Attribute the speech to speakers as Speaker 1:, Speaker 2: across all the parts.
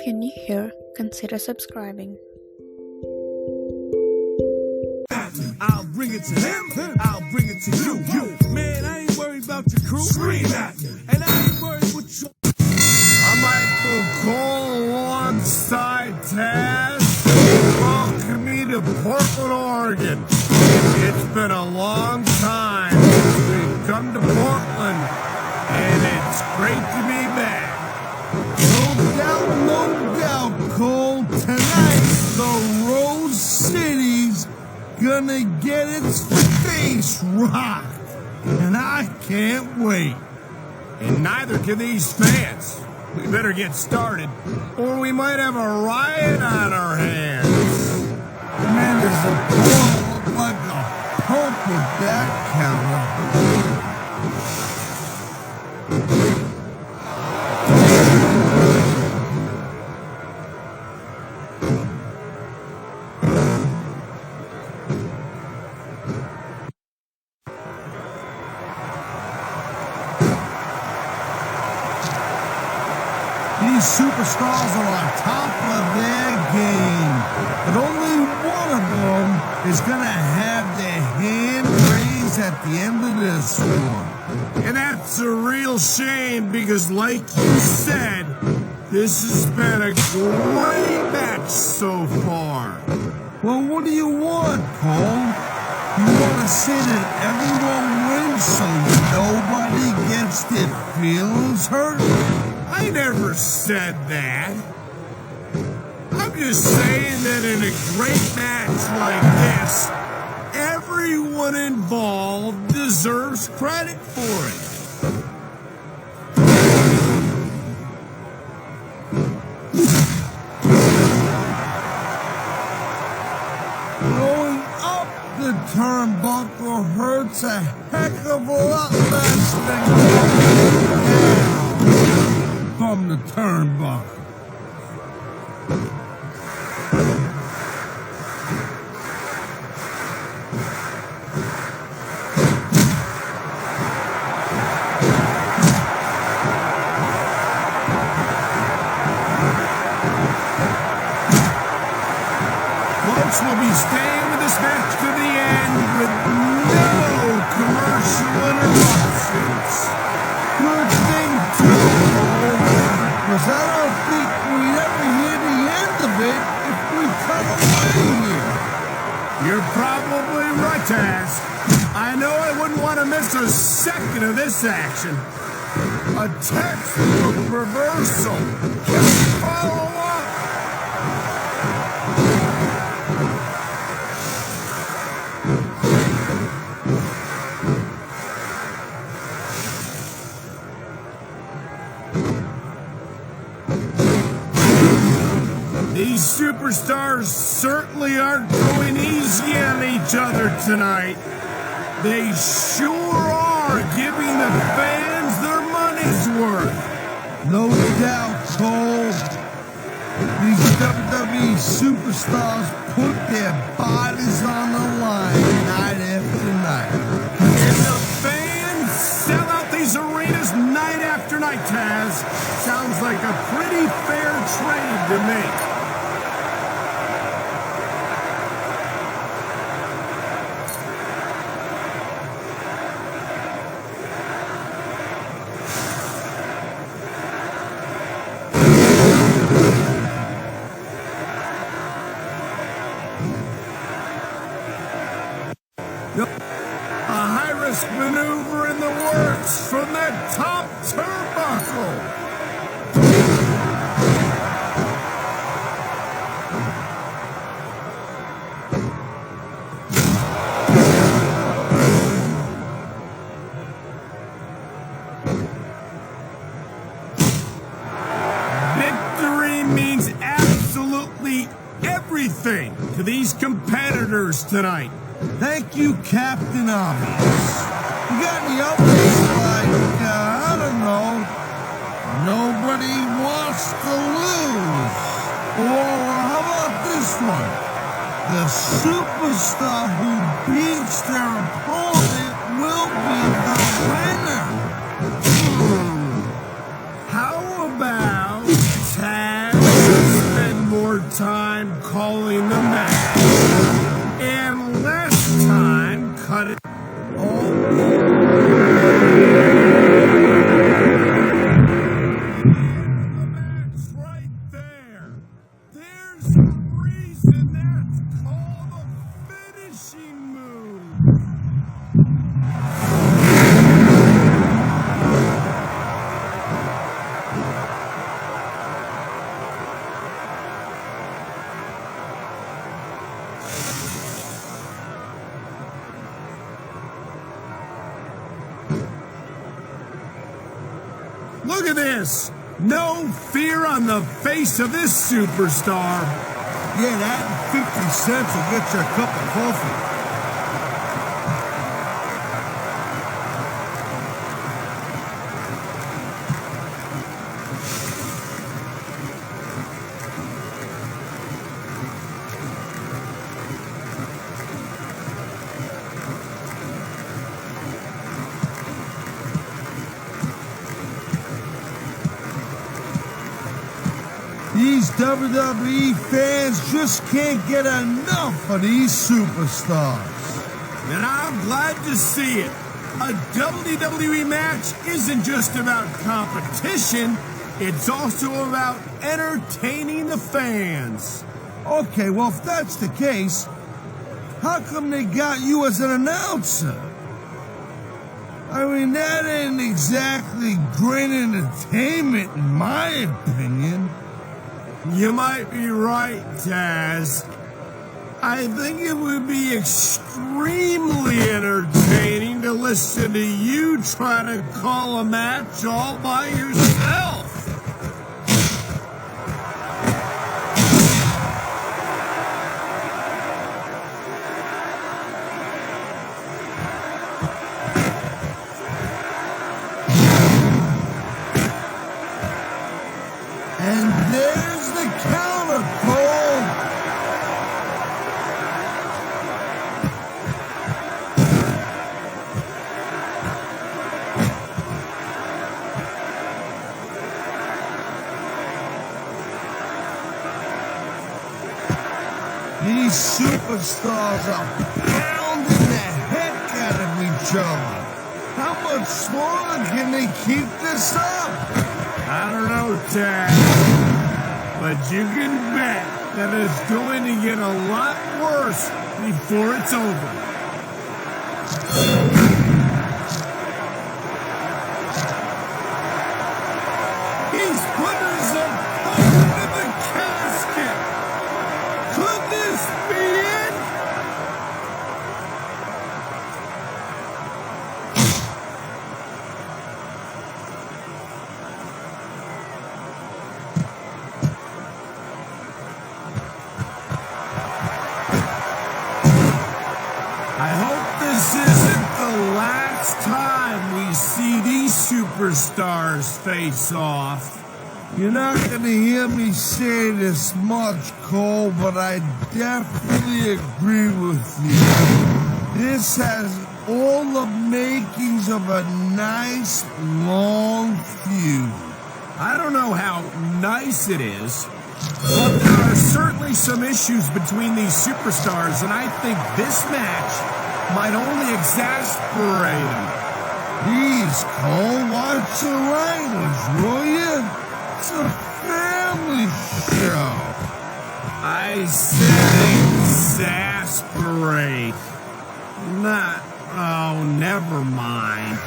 Speaker 1: If you're new here, consider subscribing.
Speaker 2: I'll bring it to him, I'll bring it to you. Man, I ain't worried about your crew. Scream at me. And I ain't worried what you... I'm Michael Cole alongside Taz. Welcome me to Portland, Oregon. It's been a long time since we've come to Portland, and it's great to be back. No doubt, Cole. Tonight, the Rose City's gonna get its face rocked, and I can't wait. And neither can these fans. We better get started, or we might have a riot on our hands. Man, does the ball look like a pump with that counter? These superstars are on top of their game, but only one of them is going to have their hand raised at the end of this one. And that's a real shame because, like you said, this has been a great match so far. Well, what do you want, Cole? You want to say that everyone wins so nobody gets their feelings hurt? I never said that. I'm just saying that in a great match like this, everyone involved deserves credit for it. Going up the turnbuckle hurts a heck of a lot less than going down from the turnbuckle. Folks will be staying with this match to the end with no commercial interruptions. Good thing, too, because I don't think we'd ever hear the end of it if we cut away here. You're probably right, Taz. I know I wouldn't want to miss a second of this action. A textbook reversal. Just follow up. These superstars certainly aren't going easy on each other tonight. They sure are giving the fans their money's worth. No doubt, Cole. These WWE superstars put their bodies on the line night after night. And the fans sell out these arenas night after night, Taz. Sounds like a pretty fair trade to me. A high-risk maneuver in the works from that top turnbuckle. Victory means absolutely everything to these competitors tonight. Thank you, Captain Obvious. You got any others like, I don't know, nobody wants to lose? Or how about this one? The superstar who beats their opponent will be the winner. How about Taz calling the match. And last time, cut it. Right there. There's the reason that's called a finishing move. Look at this. No fear on the face of this superstar. Yeah, that 50 cents will get you a cup of coffee. These WWE fans just can't get enough of these superstars. And I'm glad to see it. A WWE match isn't just about competition, it's also about entertaining the fans. Okay, well, if that's the case, how come they got you as an announcer? I mean, that ain't exactly great entertainment, in my opinion. You might be right, Taz. I think it would be extremely entertaining to listen to you try to call a match all by yourself. And there's the counter, Cole. These superstars are pounding the heck out of each other. How much longer can they keep this up? I don't know, Taz, but you can bet that it's going to get a lot worse before it's over. He's putting himself into the casket. Could this be it? I hope this isn't the last time we see these superstars face off. You're not going to hear me say this much, Cole, but I definitely agree with you. This has all the makings of a nice, long feud. I don't know how nice it is, but there are certainly some issues between these superstars, and I think this match might only exasperate them. Please, Cole, watch your language, will you? It's a family show. I said exasperate. Not, oh, never mind.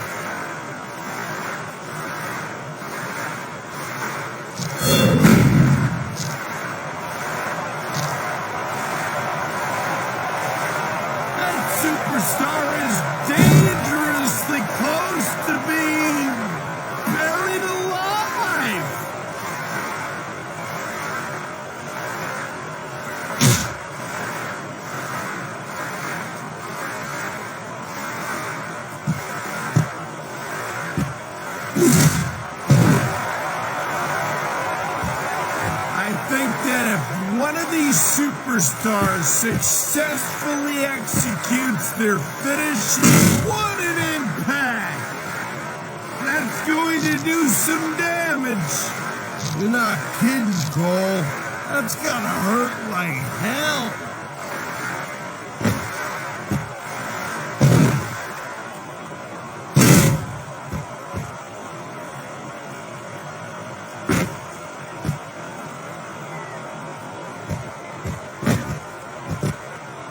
Speaker 2: Superstar is dangerously close to being buried alive. I think that if one of these superstars successfully executes their finish, what an impact! That's going to do some damage. You're not kidding, Cole. That's gotta hurt like hell.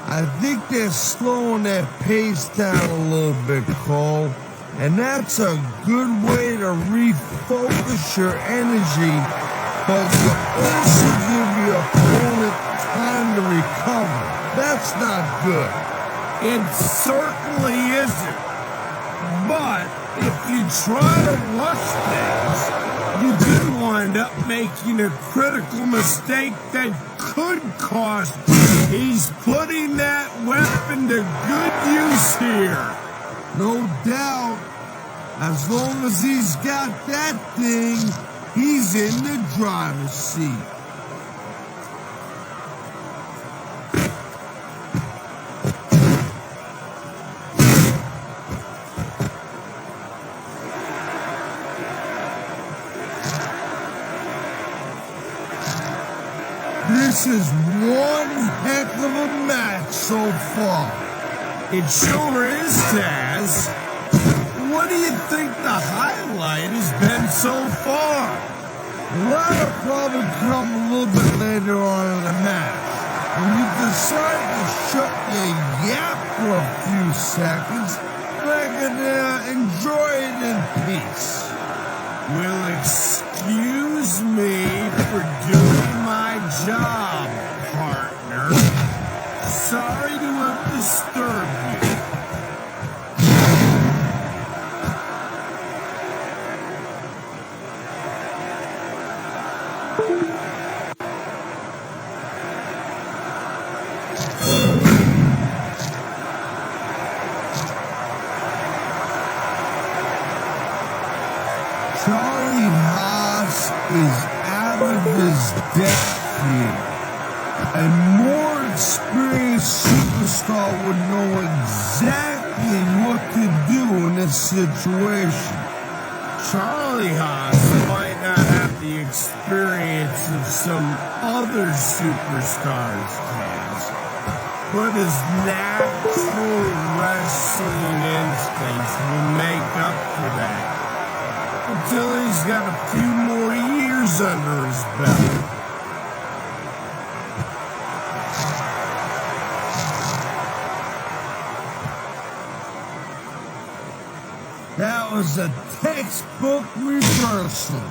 Speaker 2: I think they're slowing their pace down a little bit, Cole. And that's a good way to refocus your energy, but you also give your opponent time to recover. That's not good.
Speaker 3: It certainly isn't. But if you try to rush things, you could wind up making a critical mistake that could cost you. He's putting that weapon to good use here.
Speaker 2: No doubt. As long as he's got that thing, he's in the driver's seat. This is one heck of a match so far.
Speaker 3: It sure is, Taz. What do you think the highlight has been so far?
Speaker 2: That'll probably come a little bit later on in the match. When you decide to shut your yap for a few seconds, I can enjoy it in peace.
Speaker 3: Well, excuse me for doing my job, partner. Sorry to have disturbed you.
Speaker 2: Charlie Haas is out of his depth here. A more experienced superstar would know exactly what to do in this situation.
Speaker 3: Charlie Haas might not have the experience of some other superstars, Taz, but his natural wrestling instincts will make up for that. Until he's got a few more years under his belt.
Speaker 2: That was a textbook reversal.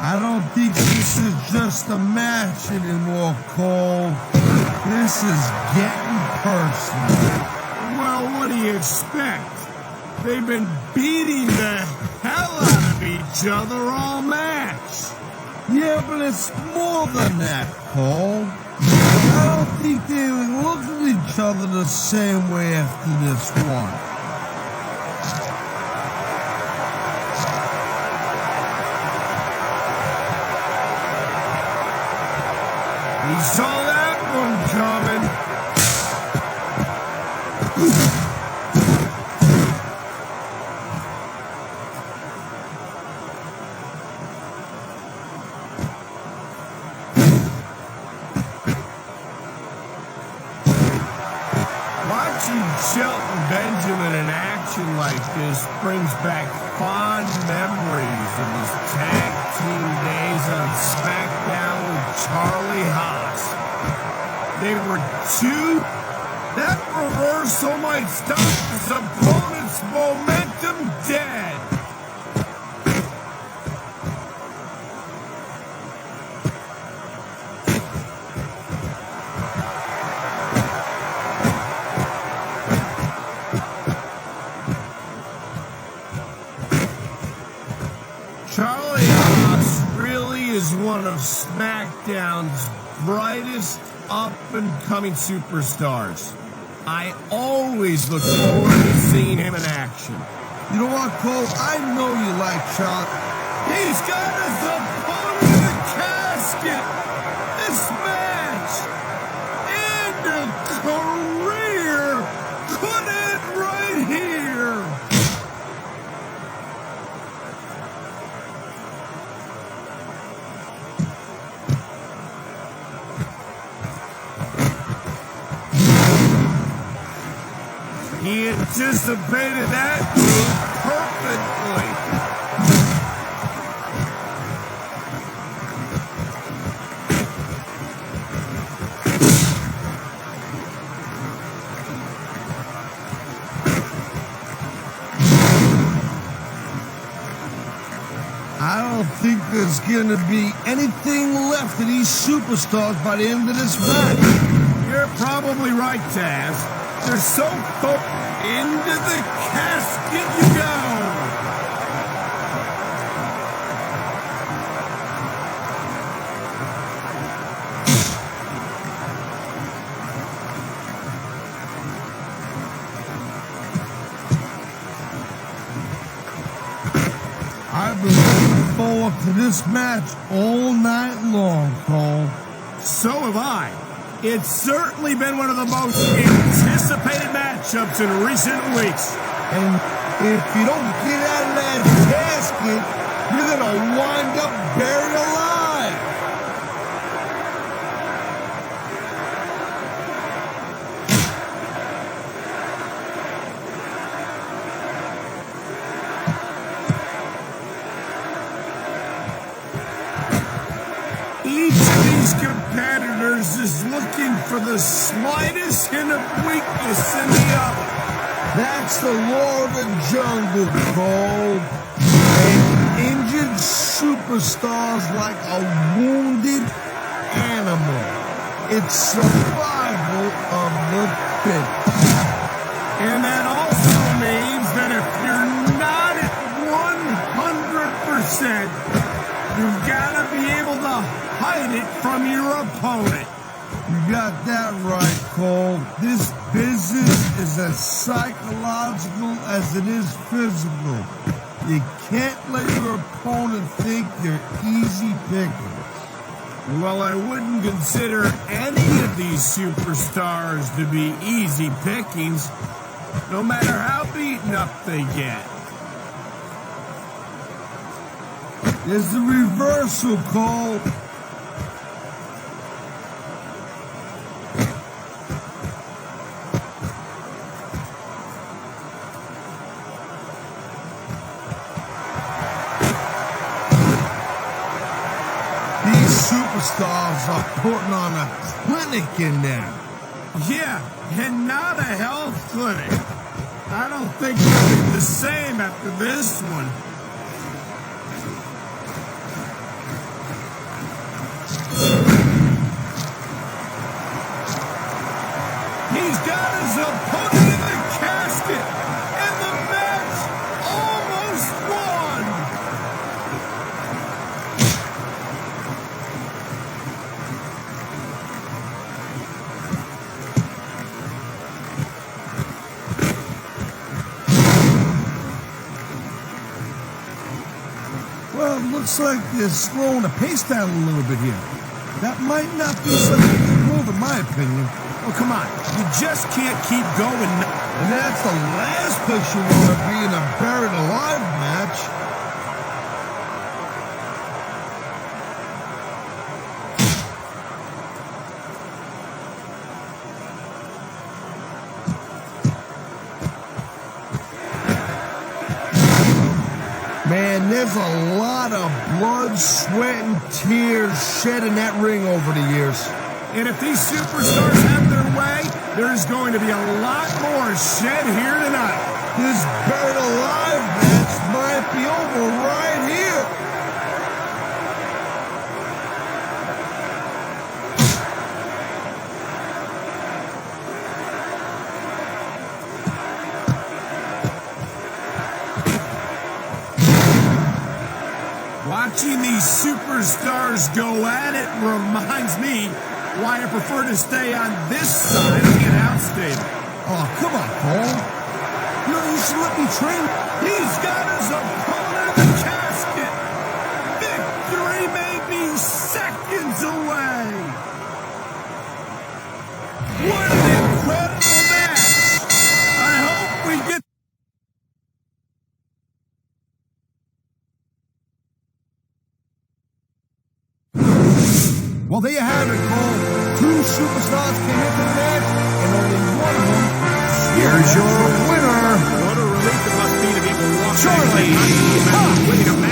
Speaker 2: I don't think this is just a match anymore, Cole. This is getting personal.
Speaker 3: Well, what do you expect? They've been beating the hell out of each other all match.
Speaker 2: Yeah, but it's more than that, Cole. I don't think they look at each other the same way after this one.
Speaker 3: He saw that one coming. Watching Shelton Benjamin in action like this brings back fond memories of his tag team days on SmackDown with Charlie Haas. They were two. That reversal might stop his opponent's momentum dead. Charlie Haas really is one of SmackDown's brightest up-and-coming superstars. I always look forward to seeing him in action.
Speaker 2: You know what, Cole? I know you like Charlie.
Speaker 3: He's got his opponent in the casket. This match and a career could end right here. He anticipated that perfectly.
Speaker 2: I don't think there's going to be anything left of these superstars by the end of this match.
Speaker 3: You're probably right, Taz. They're so focused. Into the casket you go.
Speaker 2: I've been looking forward to this match all night long, Cole.
Speaker 3: So have I. It's certainly been one of the most anticipated matchups in recent weeks.
Speaker 2: And if you don't get out of that casket, you're going to wind up buried alive.
Speaker 3: Each of these competitors is looking for the slightest hint of weakness in the other.
Speaker 2: That's the law of the jungle, Cole. And injured superstars like a wounded animal. It's survival of the fittest.
Speaker 3: And that also means that if you're not at 100%, you've got to be able to hide it from your opponent.
Speaker 2: You got that right, Cole. This business is as psychological as it is physical. You can't let your opponent think you're easy pickings.
Speaker 3: Well, I wouldn't consider any of these superstars to be easy pickings, no matter how beaten up they get.
Speaker 2: There's the reversal, Cole. These superstars are putting on a clinic in there.
Speaker 3: Yeah, and not a health clinic. I don't think they'll be the same after this one. He's got his opponent in the casket, and the match almost won.
Speaker 2: Well, it looks like they're slowing the pace down a little bit here. That might not be such a good move, in my opinion.
Speaker 3: Oh, come on. You just can't keep going.
Speaker 2: And that's the last place you want to be in a buried alive match. Man, there's a lot of blood, sweat, and tears shed in that ring over the years.
Speaker 3: And if these superstars have their way, there's going to be a lot more shed here tonight.
Speaker 2: This buried alive match might be over right here.
Speaker 3: Watching these superstars go at it reminds me why I prefer to stay on this side of the announce table.
Speaker 2: Oh, come on, Cole. You should let me train.
Speaker 3: He's got his opponent in the casket. Victory may be seconds
Speaker 2: Well, there you have it, Cole. Two superstars came into the match, and only one of them. Here's your winner.
Speaker 3: What a relief it must be to be able to walk
Speaker 2: Charlie
Speaker 3: back winning a match.